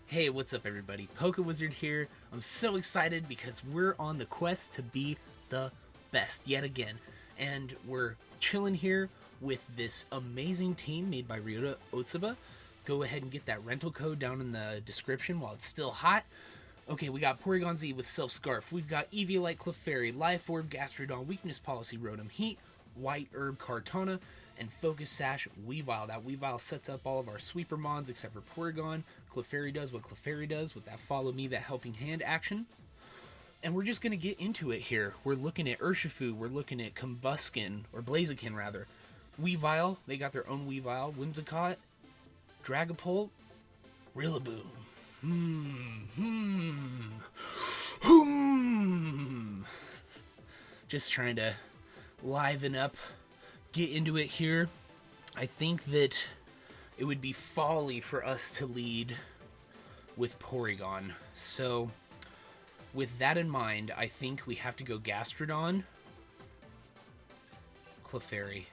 Hey, what's up everybody? Pokiwizard here. I'm so excited because we're on the quest to be the best yet again. And we're chilling here with this amazing team made by Ryota Otsubo. Go ahead and get that rental code down in the description while it's still hot. Okay, we got Porygon Z with Self Scarf. We've got Eviolite Clefairy, Life Orb Gastrodon, Weakness Policy Rotom-Heat, White Herb Kartana, and Focus Sash Weavile. That Weavile sets up all of our sweeper mons except for Porygon. Clefairy does what Clefairy does with that Follow Me, that Helping Hand action. And we're just going to get into it here. We're looking at Urshifu, we're looking at Combuskin, or Blaziken rather. Weavile, they got their own Weavile. Whimsicott, Dragapult, Rillaboom. Just trying to liven up, get into it here. I think that it would be folly for us to lead with Porygon. So, with that in mind, I think we have to go Gastrodon, Clefairy,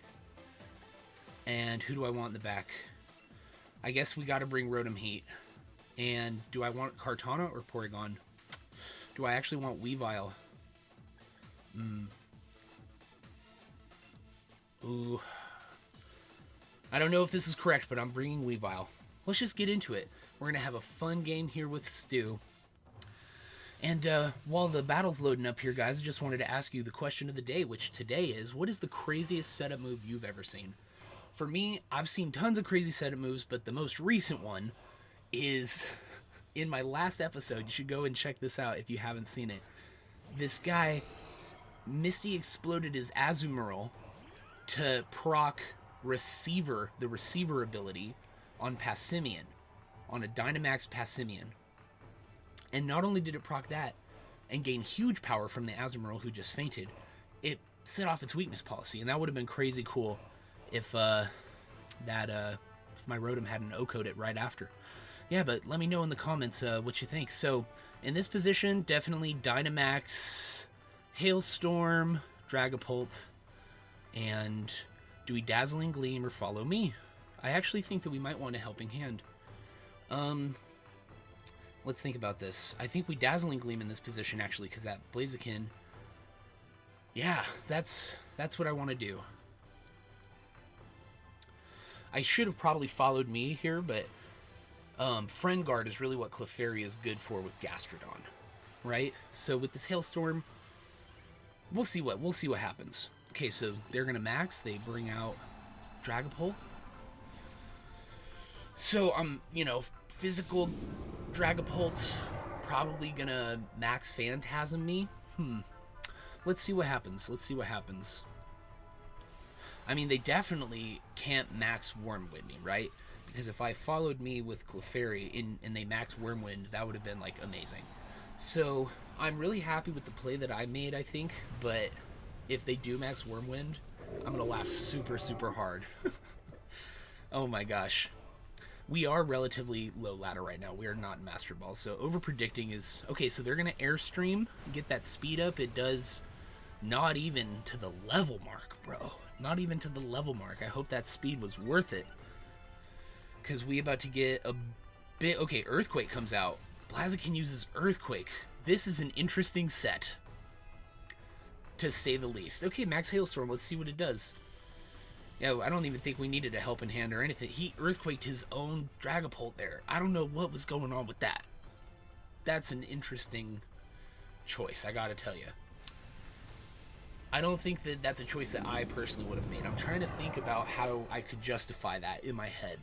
and who do I want in the back? I guess we got to bring Rotom-Heat. And do I want Kartana or Porygon? Do I actually want Weavile? Ooh. I don't know if this is correct, but I'm bringing Weavile. Let's just get into it. We're going to have a fun game here with Stu. And while the battle's loading up here, guys, I just wanted to ask you the question of the day, which today is, what is the craziest setup move you've ever seen? For me, I've seen tons of crazy setup moves, but the most recent one is in my last episode. You should go and check this out if you haven't seen it. This guy, Misty exploded his Azumarill to proc the receiver ability on Passimian, on a Dynamax Passimian. And not only did it proc that and gain huge power from the Azumarill who just fainted, it set off its weakness policy, and that would have been crazy cool if my Rotom had an O-code it right after. Yeah, but let me know in the comments what you think. So, in this position, definitely Dynamax, Hailstorm, Dragapult, and do we Dazzling Gleam or Follow Me? I actually think that we might want a Helping Hand. Let's think about this. I think we Dazzling Gleam in this position, actually, because that Blaziken... Yeah, that's what I want to do. I should have probably followed me here, but Friend Guard is really what Clefairy is good for with Gastrodon, right? So with this Hailstorm, we'll see what happens. Okay, so they're gonna max. They bring out Dragapult. So physical Dragapult probably gonna max Phantasm me. Let's see what happens. I mean, they definitely can't max Wormwind me, right? Because if I followed me with Clefairy and they max Wormwind, that would have been, like, amazing. So, I'm really happy with the play that I made, I think. But if they do max Wormwind, I'm going to laugh super, super hard. Oh my gosh. We are relatively low ladder right now. We are not in Master Ball. So, over-predicting is... Okay, so they're going to Airstream, get that speed up. It does not even to the level mark, bro. Not even to the level mark. I hope that speed was worth it. Because we about to get a bit... Okay, Earthquake comes out. Blaziken uses Earthquake. This is an interesting set, to say the least. Okay, Max Hailstorm. Let's see what it does. Yeah, I don't even think we needed a Helping Hand or anything. He Earthquaked his own Dragapult there. I don't know what was going on with that. That's an interesting choice, I gotta tell you. I don't think that that's a choice that I personally would have made. I'm trying to think about how I could justify that in my head.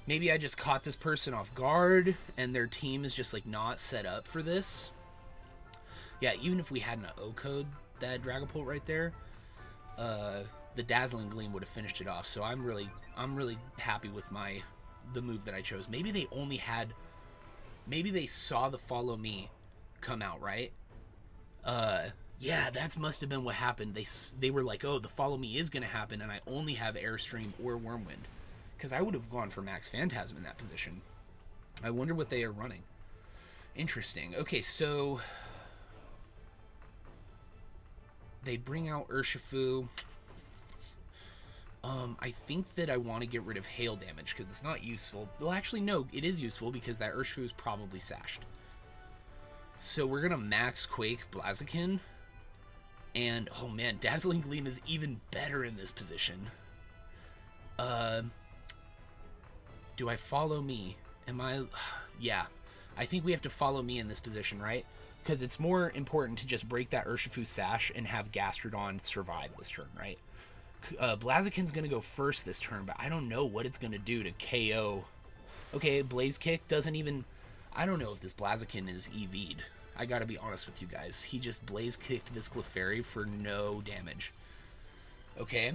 Maybe I just caught this person off guard and their team is just like not set up for this. Yeah, even if we had an O-code that Dragapult right there, the Dazzling Gleam would have finished it off. So I'm really happy with the move that I chose. Maybe they saw the Follow Me come out, right? Yeah, that must have been what happened. They were like, oh, the Follow Me is gonna happen, and I only have Airstream or Wormwind. Because I would have gone for Max Phantasm in that position. I wonder what they are running. Interesting. Okay, so they bring out Urshifu. I think that I want to get rid of hail damage because it's not useful. Well, actually, no, it is useful because that Urshifu is probably sashed. So we're gonna max Quake Blaziken, and oh man, Dazzling Gleam is even better in this position. Do I follow me? Am I? Yeah, I think we have to follow me in this position, right? Because it's more important to just break that Urshifu sash and have Gastrodon survive this turn, right? Blaziken's gonna go first this turn, but I don't know what it's gonna do to KO. Okay, Blaze Kick doesn't even... I don't know if this Blaziken is EV'd. I gotta be honest with you guys. He just Blaze Kicked this Clefairy for no damage. Okay.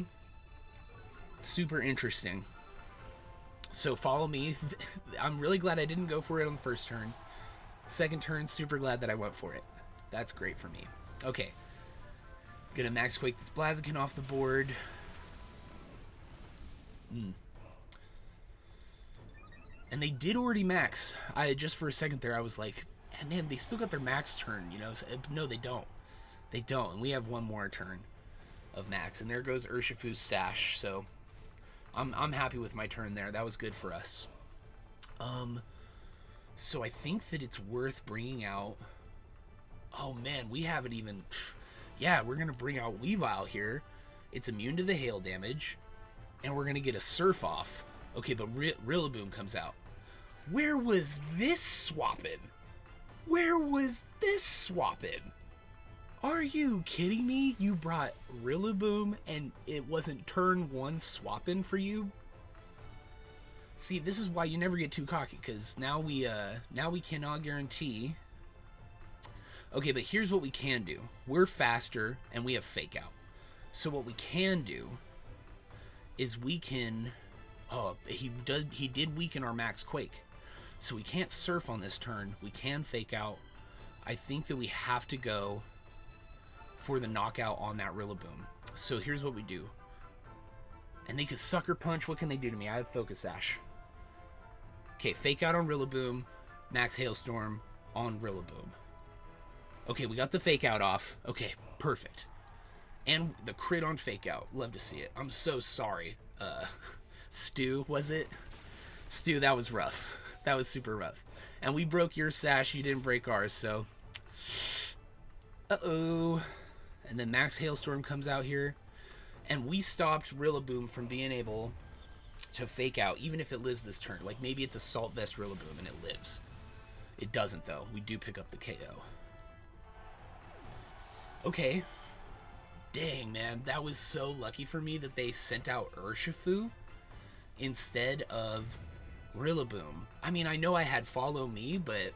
Super interesting. So follow me. I'm really glad I didn't go for it on the first turn. Second turn, super glad that I went for it. That's great for me. Okay. Gonna Max Quake this Blaziken off the board. And they did already max. Just for a second there, I was like, man, they still got their max turn, you know? So, no, they don't. They don't. And we have one more turn of max. And there goes Urshifu's sash. So I'm happy with my turn there. That was good for us. So I think that it's worth bringing out... Oh, man, we haven't even... Yeah, we're going to bring out Weavile here. It's immune to the hail damage. And we're going to get a Surf off. Okay, but Rillaboom comes out. Where was this swapping? Where was this swapping? Are you kidding me? You brought Rillaboom and it wasn't turn one swapping for you? See, this is why you never get too cocky, because now we cannot guarantee. Okay, but here's what we can do. We're faster and we have Fake Out. So what we can do is we can... Oh, he did weaken our Max Quake. So we can't Surf on this turn. We can Fake Out. I think that we have to go for the knockout on that Rillaboom. So here's what we do. And they could Sucker Punch. What can they do to me? I have Focus Sash. Okay, Fake Out on Rillaboom. Max Hailstorm on Rillaboom. Okay, we got the Fake Out off. Okay, perfect. And the crit on Fake Out. Love to see it. I'm so sorry. Stu, was it? Stu, that was rough. That was super rough. And we broke your sash. You didn't break ours, so... Uh-oh. And then Max Hailstorm comes out here. And we stopped Rillaboom from being able to Fake Out, even if it lives this turn. Like, maybe it's Assault Vest Rillaboom and it lives. It doesn't, though. We do pick up the KO. Okay. Dang, man, that was so lucky for me that they sent out Urshifu instead of Rillaboom. I mean, I know I had Follow Me, but...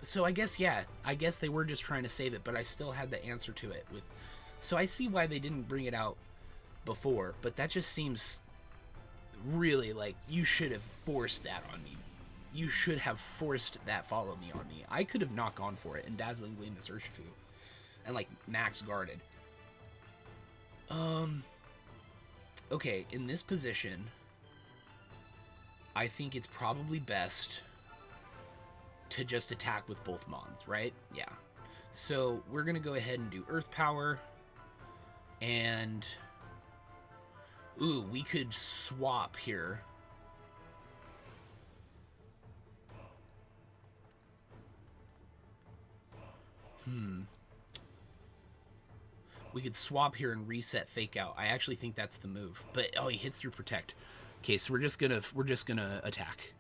So I guess, yeah, I guess they were just trying to save it, but I still had the answer to it. So I see why they didn't bring it out before, but that just seems really like you should have forced that on me. You should have forced that Follow Me on me. I could have not gone for it and Dazzling Gleam this Urshifu and, like, max guarded. Okay, in this position, I think it's probably best to just attack with both Mons, right? Yeah. So we're going to go ahead and do Earth Power, and... Ooh, we could swap here. We could swap here and reset Fake Out. I actually think that's the move. But oh, he hits through Protect. Okay, so we're just gonna attack.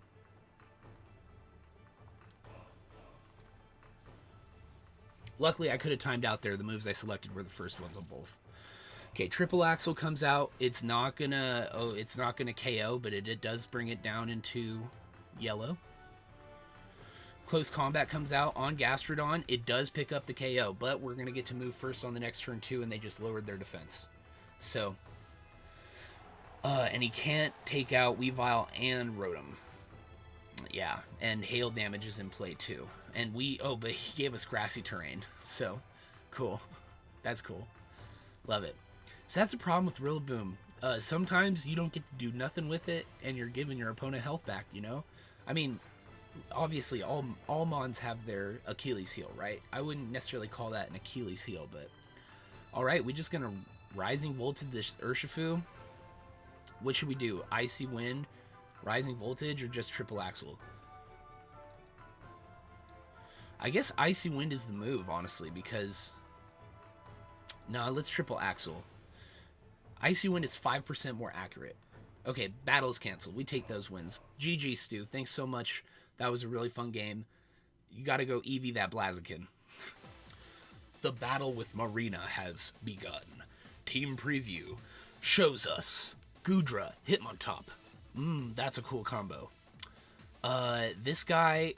Luckily, I could have timed out there. The moves I selected were the first ones on both. Okay, Triple Axle comes out. It's not gonna KO, but it does bring it down into yellow. Close Combat comes out on Gastrodon. It does pick up the KO, but we're going to get to move first on the next turn too, and they just lowered their defense. So, and he can't take out Weavile and Rotom. Yeah, and hail damage is in play too. And but he gave us Grassy Terrain, so cool. That's cool. Love it. So that's the problem with Rillaboom. Sometimes you don't get to do nothing with it, and you're giving your opponent health back, you know? I mean... Obviously, all Mons have their Achilles heel, right? I wouldn't necessarily call that an Achilles heel, but... Alright, we're just gonna Rising Voltage this Urshifu. What should we do? Icy Wind, Rising Voltage, or just Triple Axle? I guess Icy Wind is the move, honestly, because... Nah, let's Triple Axle. Icy Wind is 5% more accurate. Okay, battle's canceled. We take those wins. GG, Stu. Thanks so much. That was a really fun game. You gotta go Eevee that Blaziken. The battle with Marina has begun. Team preview shows us Goodra, Hitmontop. That's a cool combo. This guy,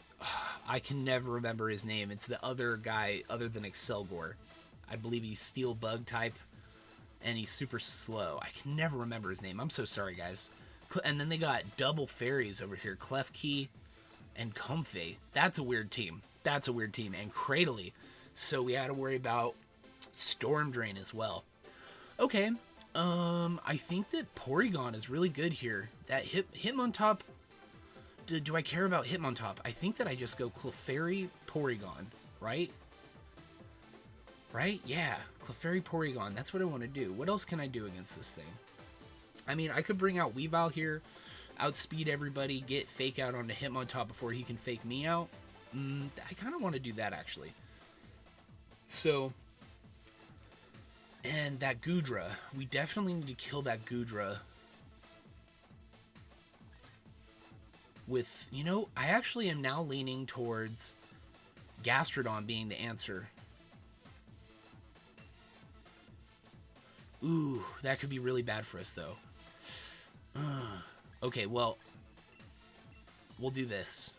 I can never remember his name. It's the other guy other than Excelgor. I believe he's Steel Bug type, and he's super slow. I can never remember his name. I'm so sorry, guys. And then they got double fairies over here. Klefki and Comfey. That's a weird team. That's a weird team. And Cradily. So we had to worry about Storm Drain as well. Okay. I think that Porygon is really good here. That Hitmontop... Do I care about Hitmontop? I think that I just go Clefairy, Porygon, right? Right? Yeah. Clefairy, Porygon. That's what I want to do. What else can I do against this thing? I mean, I could bring out Weavile here, outspeed everybody, get Fake Out onto Hitmontop before he can Fake me out. I kind of want to do that, actually. So, and that Goodra. We definitely need to kill that Goodra. With, you know, I actually am now leaning towards Gastrodon being the answer. Ooh, that could be really bad for us, though. Okay, well, we'll do this.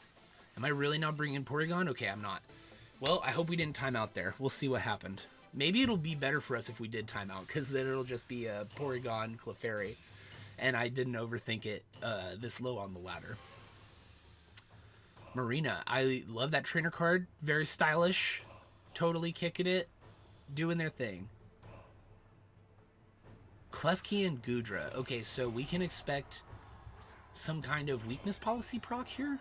Am I really not bringing Porygon? Okay, I'm not. Well, I hope we didn't time out there. We'll see what happened. Maybe it'll be better for us if we did time out, because then it'll just be a Porygon Clefairy, and I didn't overthink it this low on the ladder. Marina, I love that trainer card. Very stylish. Totally kicking it. Doing their thing. Klefki and Goodra. Okay, so we can expect some kind of weakness policy proc here?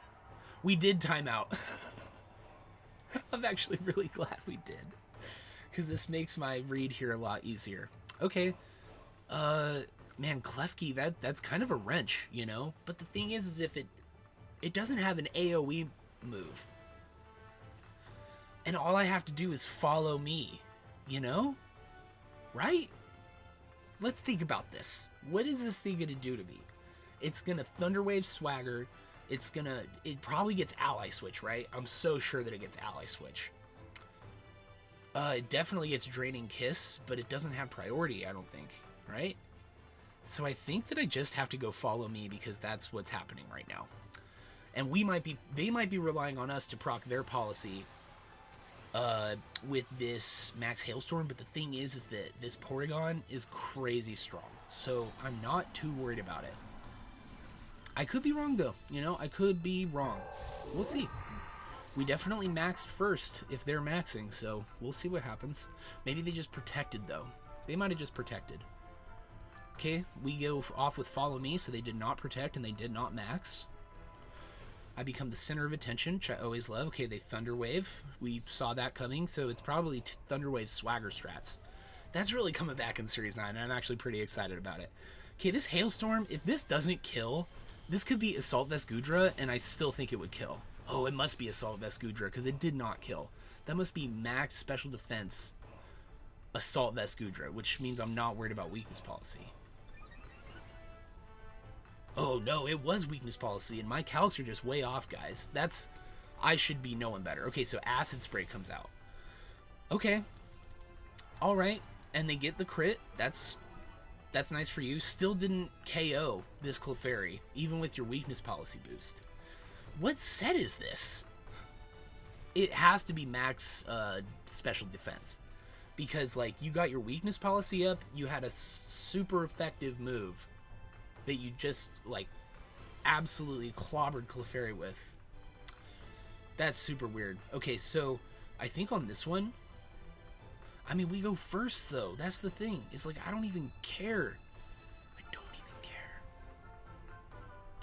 We did time out. I'm actually really glad we did, because this makes my read here a lot easier. Okay. Man, Klefki, that's kind of a wrench, you know? But the thing is if it doesn't have an AoE move. And all I have to do is follow me, you know? Right? Let's think about this. What is this thing gonna do to me? It's gonna Thunderwave Swagger. It probably gets Ally Switch, right? I'm so sure that it gets Ally Switch. It definitely gets Draining Kiss, but it doesn't have priority, I don't think, right? So I think that I just have to go follow me, because that's what's happening right now. And they might be relying on us to proc their policy with this Max Hailstorm, but the thing is that this Porygon is crazy strong, so I'm not too worried about it. I could be wrong, though. You know, I could be wrong. We'll see. We definitely maxed first if they're maxing, so we'll see what happens. Maybe they just protected, though. They might have just protected. Okay, we go off with Follow Me, so they did not protect and they did not max. I become the center of attention, which I always love. Okay, they Thunder Wave. We saw that coming, so it's probably Thunder Wave Swagger strats. That's really coming back in Series 9, and I'm actually pretty excited about it. Okay, this Hailstorm, if this doesn't kill, this could be Assault Vest Goodra, and I still think it would kill. Oh, it must be Assault Vest Goodra, because it did not kill. That must be Max Special Defense Assault Vest Goodra, which means I'm not worried about weakness policy. Oh no, it was weakness policy, and my calcs are just way off, guys. I should be knowing better. Okay, so Acid Spray comes out. Okay. Alright, and they get the crit. That's nice for you. Still didn't KO this Clefairy, even with your weakness policy boost. What set is this? It has to be max special defense. Because, like, you got your weakness policy up, you had a super effective move that you just, like, absolutely clobbered Clefairy with. That's super weird. Okay, so I think on this one, I mean, we go first, though. That's the thing. It's like, I don't even care. I don't even care.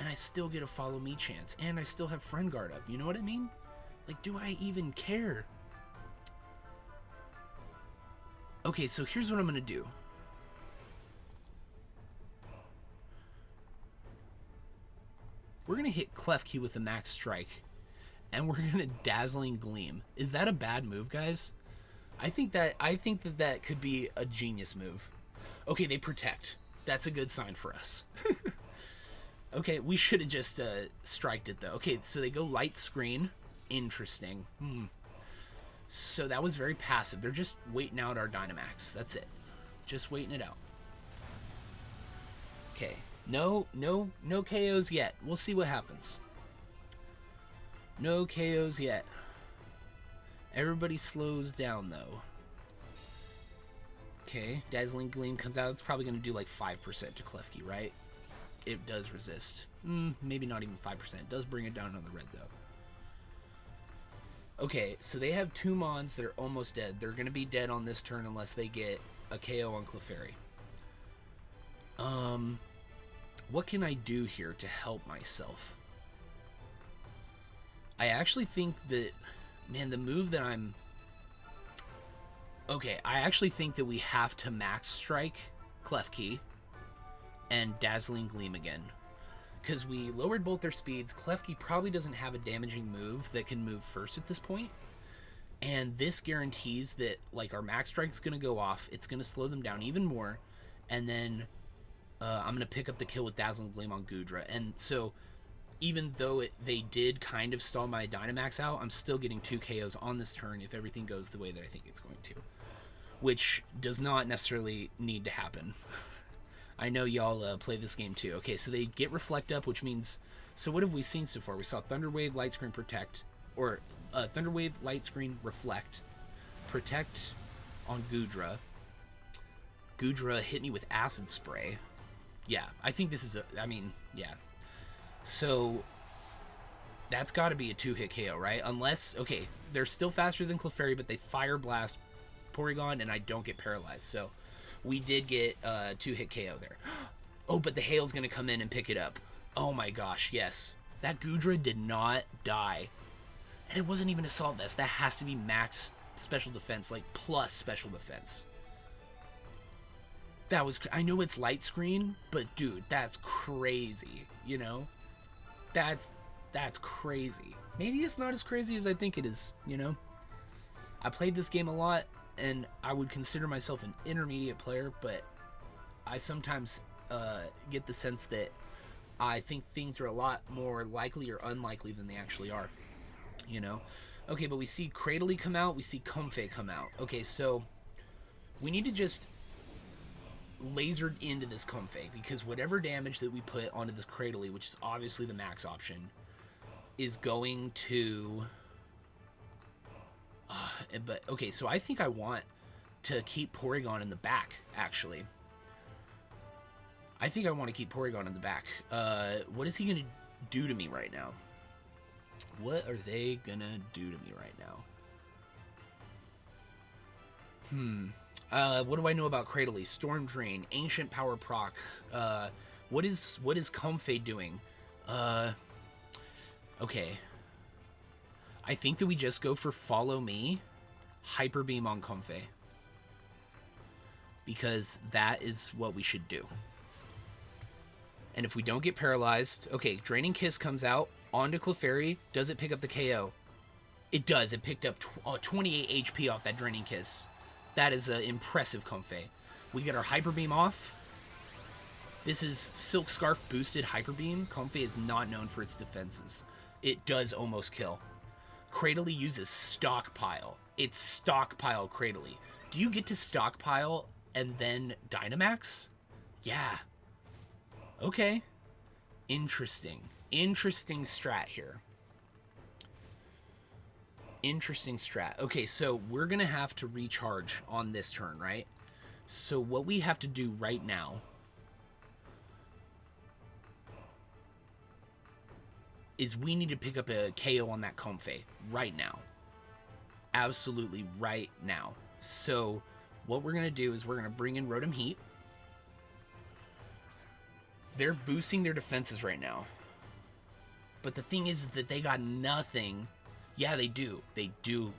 And I still get a Follow Me chance. And I still have Friend Guard up. You know what I mean? Like, do I even care? Okay, so here's what I'm going to do. We're going to hit Klefki with a max strike. And we're going to Dazzling Gleam. Is that a bad move, guys? I think that could be a genius move. Okay, they protect. That's a good sign for us. Okay, we should have just striked it, though. Okay, so they go Light Screen. Interesting. So that was very passive. They're just waiting out our Dynamax. That's it. Just waiting it out. Okay. No KOs yet. We'll see what happens. No KOs yet. Everybody slows down, though. Okay, Dazzling Gleam comes out. It's probably going to do like 5% to Klefki, right? It does resist. Maybe not even 5%. It does bring it down on the red, though. Okay, so they have 2 Mons that are almost dead. They're going to be dead on this turn unless they get a KO on Clefairy. What can I do here to help myself? I actually think that, man, the move that I'm... Okay, I actually think that we have to Max Strike Klefki and Dazzling Gleam again. Because we lowered both their speeds. Klefki probably doesn't have a damaging move that can move first at this point. And this guarantees that, like, our Max Strike's going to go off. It's going to slow them down even more. And then I'm going to pick up the kill with Dazzling Gleam on Goodra. And so... even though they did kind of stall my Dynamax out, I'm still getting 2 KOs on this turn if everything goes the way that I think it's going to. Which does not necessarily need to happen. I know y'all play this game too. Okay, so they get Reflect Up, which means... So what have we seen so far? We saw Thunder Wave, Light Screen, Protect. Or Thunder Wave, Light Screen, Reflect. Protect on Goodra. Goodra hit me with Acid Spray. Yeah, I think this is a... I mean, yeah. So, that's got to be a 2-hit KO, right? Unless, okay, they're still faster than Clefairy, but they Fire Blast Porygon, and I don't get paralyzed. So, we did get a 2-hit KO there. Oh, but the Hail's going to come in and pick it up. Oh my gosh, yes. That Goodra did not die. And it wasn't even Assault Vest. That has to be max special defense, like plus special defense. That was... I know it's Light Screen, but dude, that's crazy, you know? That's crazy. Maybe it's not as crazy as I think it is, you know? I played this game a lot, and I would consider myself an intermediate player, but I sometimes get the sense that I think things are a lot more likely or unlikely than they actually are, you know? Okay, but we see Cradily come out, we see Comfey come out. Okay, so we need to just lasered into this Comfey, because whatever damage that we put onto this Cradily, which is obviously the max option, is going to... but, okay, so I think I want to keep Porygon in the back, actually. I think I want to keep Porygon in the back. What is he going to do to me right now? What are they going to do to me right now? What do I know about Cradily? Storm Drain, Ancient Power Proc. What is Comfey doing? Okay. I think that we just go for Follow Me, Hyper Beam on Comfey. Because that is what we should do. And if we don't get paralyzed... Okay, Draining Kiss comes out onto Clefairy. Does it pick up the KO? It does. It picked up 28 HP off that Draining Kiss. That is an impressive Comfey. We get our Hyper Beam off. This is Silk Scarf boosted Hyper Beam. Comfey is not known for its defenses. It does almost kill. Cradily uses Stockpile. It's Stockpile Cradily. Do you get to Stockpile and then Dynamax? Yeah. Okay. Interesting. Interesting strat here. Interesting strat. Okay, so we're going to have to recharge on this turn, right? So what we have to do right now is we need to pick up a KO on that Comfey right now. Absolutely right now. So what we're going to do is we're going to bring in Rotom-Heat. They're boosting their defenses right now. But the thing is that they got nothing. Yeah, they do. They do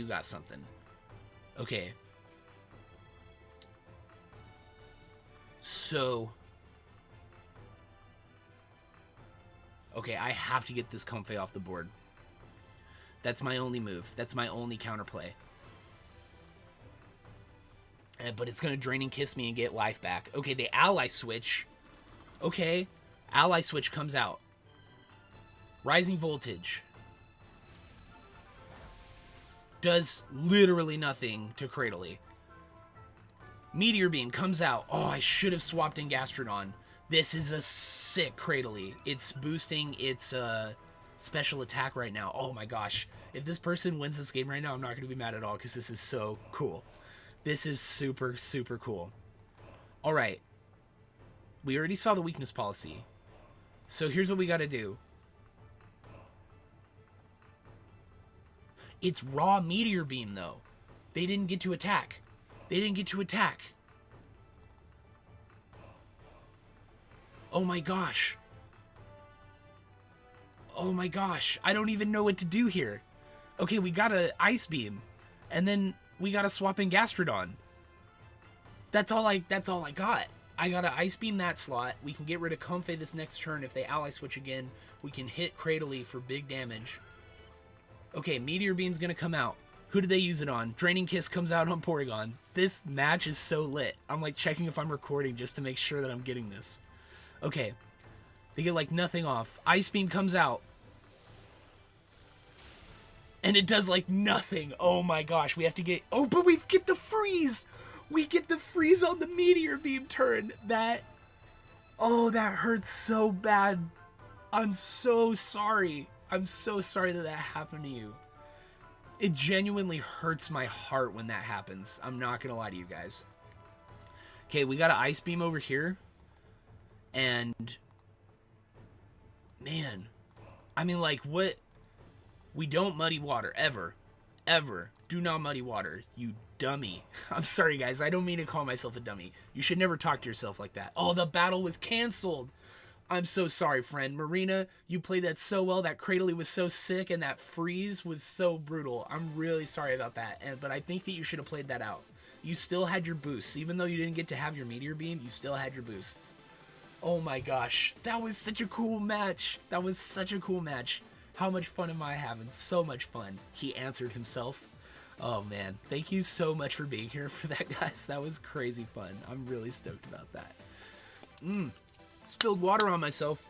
got something. Okay. So. Okay, I have to get this Comfey off the board. That's my only move. That's my only counterplay. But it's going to Draining Kiss me and get life back. Okay, the Ally Switch. Okay, Ally Switch comes out. Rising Voltage. Does literally nothing to Cradily. Meteor Beam comes out. Oh, I should have swapped in Gastrodon. This is a sick Cradily. It's boosting its special attack right now. Oh my gosh. If this person wins this game right now, I'm not going to be mad at all because this is so cool. This is super, super cool. All right. We already saw the weakness policy. So here's what we got to do. It's raw Meteor Beam, though. They didn't get to attack. They didn't get to attack. Oh my gosh. Oh my gosh. I don't even know what to do here. Okay, we got a Ice Beam. And then we got to swap in Gastrodon. That's all I got. I got to Ice Beam that slot. We can get rid of Comfey this next turn. If they Ally Switch again, we can hit Cradily for big damage. Okay, Meteor Beam's going to come out. Who did they use it on? Draining Kiss comes out on Porygon. This match is so lit. I'm like checking if I'm recording just to make sure that I'm getting this. Okay. They get like nothing off. Ice Beam comes out. And it does like nothing. Oh my gosh. We have to get... Oh, but we get the freeze. We get the freeze on the Meteor Beam turn. That... Oh, that hurts so bad. I'm so sorry. I'm so sorry that that happened to you. It genuinely hurts my heart when that happens. I'm not going to lie to you guys. Okay, we got an Ice Beam over here. And... Man. I mean, like, what... We don't muddy water, ever. Ever. Do not muddy water, you dummy. I'm sorry, guys. I don't mean to call myself a dummy. You should never talk to yourself like that. Oh, the battle was canceled. I'm so sorry, friend. Marina, you played that so well. That Cradily was so sick, and that freeze was so brutal. I'm really sorry about that, but I think that you should have played that out. You still had your boosts. Even though you didn't get to have your Meteor Beam, you still had your boosts. Oh my gosh. That was such a cool match. That was such a cool match. How much fun am I having? So much fun. He answered himself. Oh man. Thank you so much for being here for that, guys. That was crazy fun. I'm really stoked about that. Spilled water on myself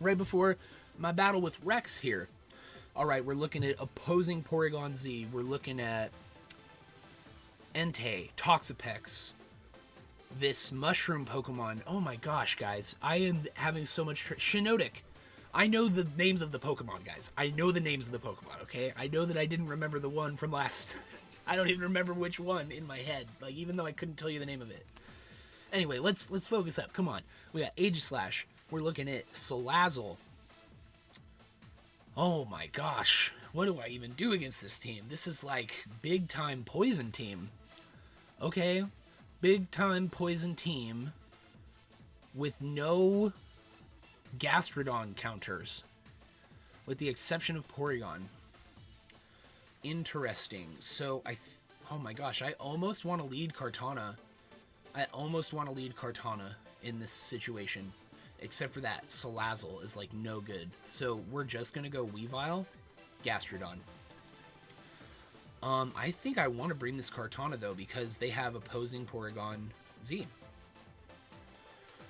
right before my battle with Rex here. Alright, we're looking at opposing Porygon Z. We're looking at Entei, Toxapex, this mushroom Pokemon. Oh my gosh, guys. I am having so much... Shiinotic. I know the names of the Pokemon, guys. I know the names of the Pokemon, okay? I know that I didn't remember the one from last... I don't even remember which one in my head. Like, even though I couldn't tell you the name of it. Anyway, let's focus up. Come on. We got Aegislash. We're looking at Salazzle. Oh my gosh. What do I even do against this team? This is like big-time poison team. Okay. Big-time poison team with no Gastrodon counters. With the exception of Porygon. Interesting. So, oh my gosh. I almost want to lead Kartana. I almost want to lead Kartana in this situation. Except for that, Salazzle is like no good. So we're just going to go Weavile, Gastrodon. I think I want to bring this Kartana though because they have opposing Porygon Z.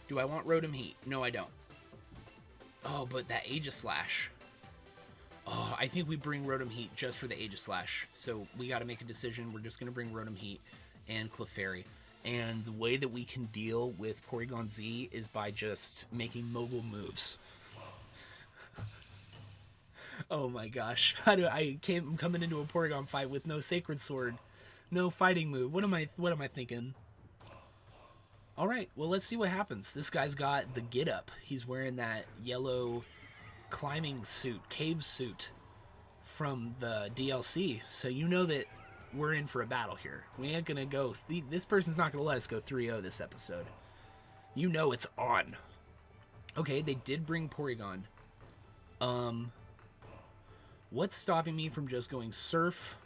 Do I want Rotom-Heat? No, I don't. Oh, but that Aegislash. Oh, I think we bring Rotom-Heat just for the Aegislash. So we got to make a decision. We're just going to bring Rotom-Heat and Clefairy. And the way that we can deal with Porygon Z is by just making mogul moves. Oh my gosh. I'm coming into a Porygon fight with no Sacred Sword. No fighting move. What am I thinking? Alright, well let's see what happens. This guy's got the get up. He's wearing that yellow climbing suit, cave suit from the DLC. So you know that we're in for a battle here. We ain't gonna go... This person's not gonna let us go 3-0 this episode. You know it's on. Okay, they did bring Porygon. What's stopping me from just going Surf?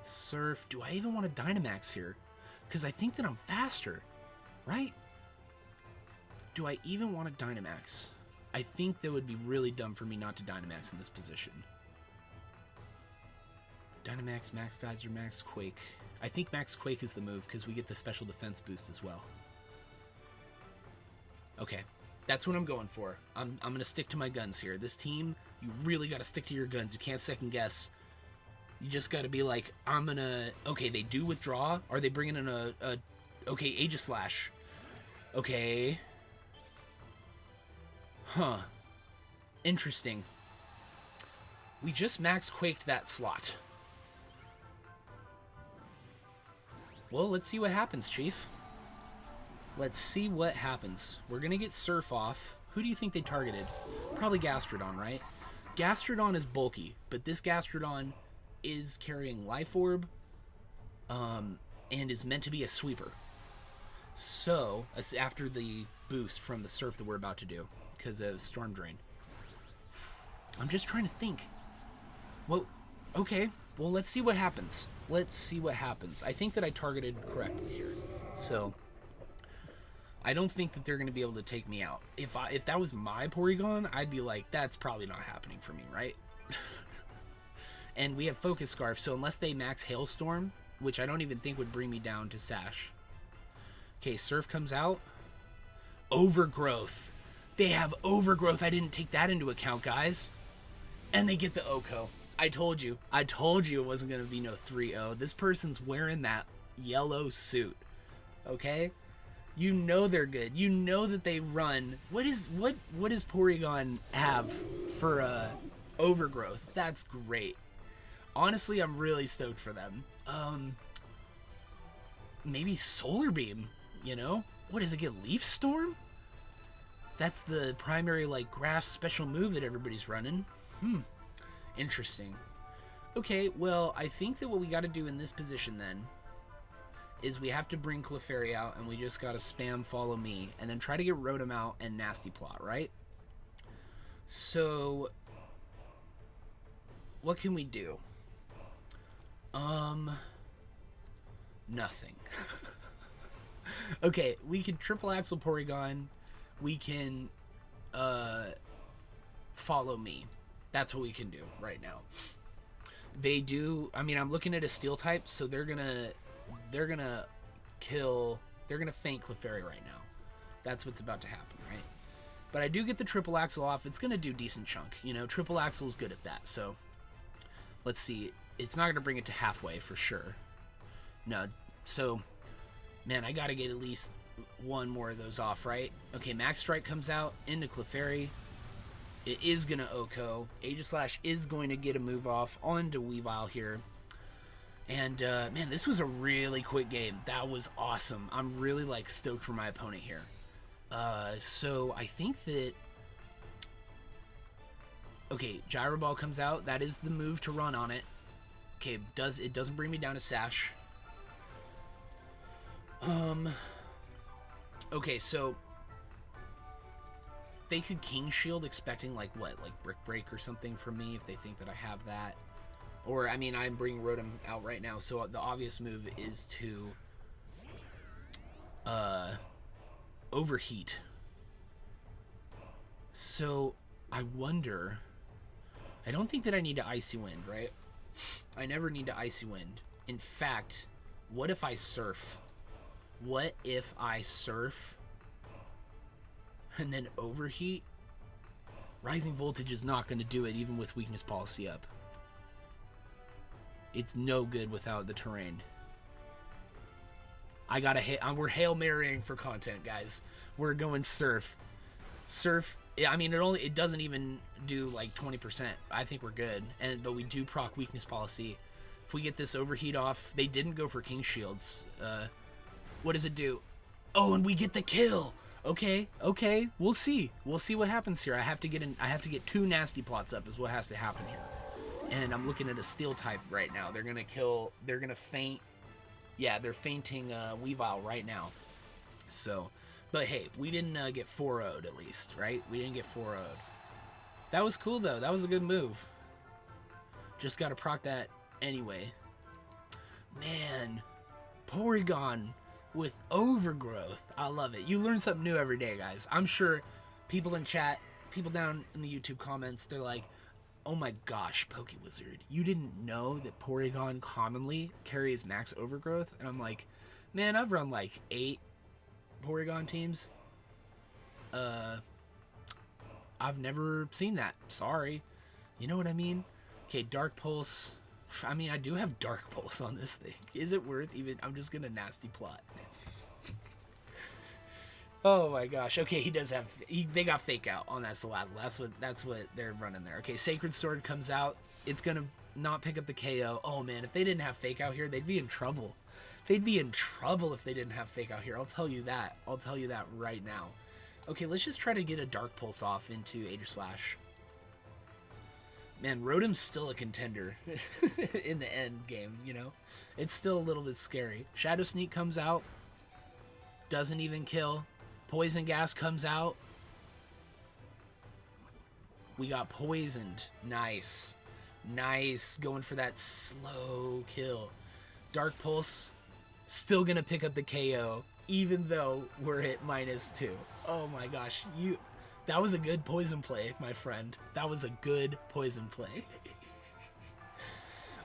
Surf. Do I even want a Dynamax here? Because I think that I'm faster. Right? Do I even want to Dynamax? I think that would be really dumb for me not to Dynamax in this position. Dynamax, Max Geyser, Max Quake. I think Max Quake is the move because we get the special defense boost as well. Okay, that's what I'm going for. I'm going to stick to my guns here. This team, you really got to stick to your guns. You can't second guess. You just got to be like, I'm going to... Okay, they do withdraw. Are they bringing in a... Okay, Aegislash. Okay. Huh. Interesting. We just Max Quaked that slot. Well, let's see what happens, Chief. Let's see what happens. We're going to get Surf off. Who do you think they targeted? Probably Gastrodon, right? Gastrodon is bulky, but this Gastrodon is carrying Life Orb and is meant to be a sweeper. So, after the boost from the Surf that we're about to do, because of Storm Drain. I'm just trying to think. Well, okay. Well, let's see what happens. Let's see what happens. I think that I targeted correctly here. So, I don't think that they're going to be able to take me out. If that was my Porygon, I'd be like, that's probably not happening for me, right? And we have Focus Scarf, so unless they max Hailstorm, which I don't even think would bring me down to Sash. Okay, Surf comes out. Overgrowth. They have Overgrowth. I didn't take that into account, guys. And they get the Oko. I told you it wasn't going to be no 3-0. This person's wearing that yellow suit. Okay? You know they're good. You know that they run. What does Porygon have for Overgrowth? That's great. Honestly, I'm really stoked for them. Maybe Solar Beam, you know? What does it get? Leaf Storm? That's the primary, like, grass special move that everybody's running. Interesting. Okay, well, I think that what we got to do in this position, then, is we have to bring Clefairy out, and we just got to spam Follow Me, and then try to get Rotom out and Nasty Plot, right? So, what can we do? Nothing. Okay, we can Triple Axle Porygon. We can, Follow Me. That's what we can do right now. They do, I mean, I'm looking at a Steel type, so they're gonna feint Clefairy right now. That's what's about to happen, right? But I do get the Triple Axle off. It's gonna do decent chunk, you know. Triple Axle is good at that, so let's see. It's not gonna bring it to halfway for sure. No, so, man, I gotta get at least one more of those off, right? Okay, Max Strike comes out into Clefairy. It is going to Oko. Aegislash is going to get a move off onto Weavile here. And, man, this was a really quick game. That was awesome. I'm really, like, stoked for my opponent here. So I think that... Okay, Gyro Ball comes out. That is the move to run on it. Okay, it doesn't bring me down to Sash. Okay, so... They could King Shield expecting, like, what? Like, Brick Break or something from me if they think that I have that. Or, I mean, I'm bringing Rotom out right now, so the obvious move is to Overheat. So, I wonder... I don't think that I need to Icy Wind, right? I never need to Icy Wind. In fact, what if I Surf? What if I Surf... and then Overheat? Rising Voltage is not going to do it, even with Weakness Policy up. It's no good without the terrain. I gotta hit. We're Hail Marrying for content, guys. We're going Surf. Surf. I mean, it doesn't even do like 20%. I think we're good. But we do proc Weakness Policy. If we get this Overheat off, they didn't go for King Shields. What does it do? Oh, and we get the kill. Okay, we'll see. We'll see what happens here. I have to get 2 Nasty Plots up is what has to happen here. And I'm looking at a Steel type right now. They're gonna feint. Yeah, they're feinting Weavile right now. So, but hey, we didn't get 4-0'd at least, right? We didn't get 4-0'd. That was cool though. That was a good move. Just gotta proc that anyway. Man, Porygon with Overgrowth. I love it. You learn something new every day, guys. I'm sure people in chat, people down in the YouTube comments, they're like, oh my gosh, Pokiwizard, you didn't know that Porygon commonly carries max Overgrowth? And I'm like, man, I've run like 8 Porygon teams. I've never seen that. Sorry. You know what I mean? Okay, Dark Pulse. I mean, I do have Dark Pulse on this thing. Is it worth even? I'm just gonna nasty plot. Oh my gosh. Okay, he does have. They got Fake Out on that Salazzle. That's what they're running there. Okay, Sacred Sword comes out. It's gonna not pick up the KO. Oh man, if they didn't have Fake Out here, they'd be in trouble. They'd be in trouble if they didn't have Fake Out here. I'll tell you that. I'll tell you that right now. Okay, let's just try to get a Dark Pulse off into Aegislash. Man, Rotom's still a contender in the end game, you know? It's still a little bit scary. Shadow Sneak comes out. Doesn't even kill. Poison Gas comes out. We got poisoned. Nice. Nice. Going for that slow kill. Dark Pulse. Still gonna pick up the KO, even though we're at -2. Oh my gosh. That was a good poison play, my friend. That was a good poison play.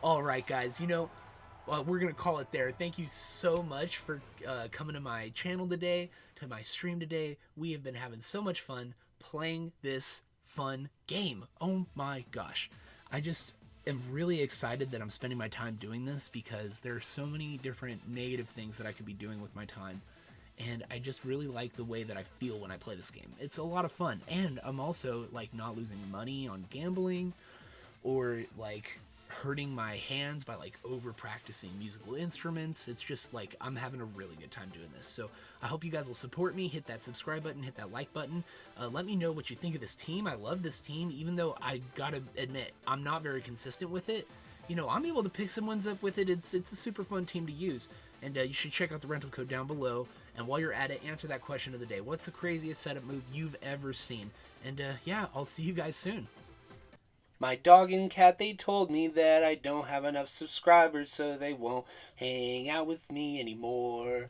All right, guys. You know, we're going to call it there. Thank you so much for coming to my channel today, to my stream today. We have been having so much fun playing this fun game. Oh my gosh. I just am really excited that I'm spending my time doing this because there are so many different negative things that I could be doing with my time. And I just really like the way that I feel when I play this game. It's a lot of fun. And I'm also, like, not losing money on gambling or, like, hurting my hands by, like, over-practicing musical instruments. It's just, like, I'm having a really good time doing this. So I hope you guys will support me. Hit that subscribe button. Hit that like button. Let me know what you think of this team. I love this team, even though I gotta admit, I'm not very consistent with it. You know, I'm able to pick some ones up with it. It's a super fun team to use. And you should check out the rental code down below. And while you're at it, answer that question of the day. What's the craziest setup move you've ever seen? And yeah, I'll see you guys soon. My dog and cat, they told me that I don't have enough subscribers, so they won't hang out with me anymore.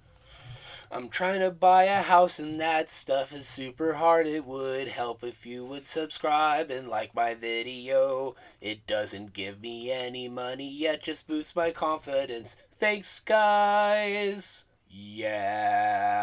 I'm trying to buy a house and that stuff is super hard. It would help if you would subscribe and like my video. It doesn't give me any money yet, just boosts my confidence. Thanks, guys. Yeah.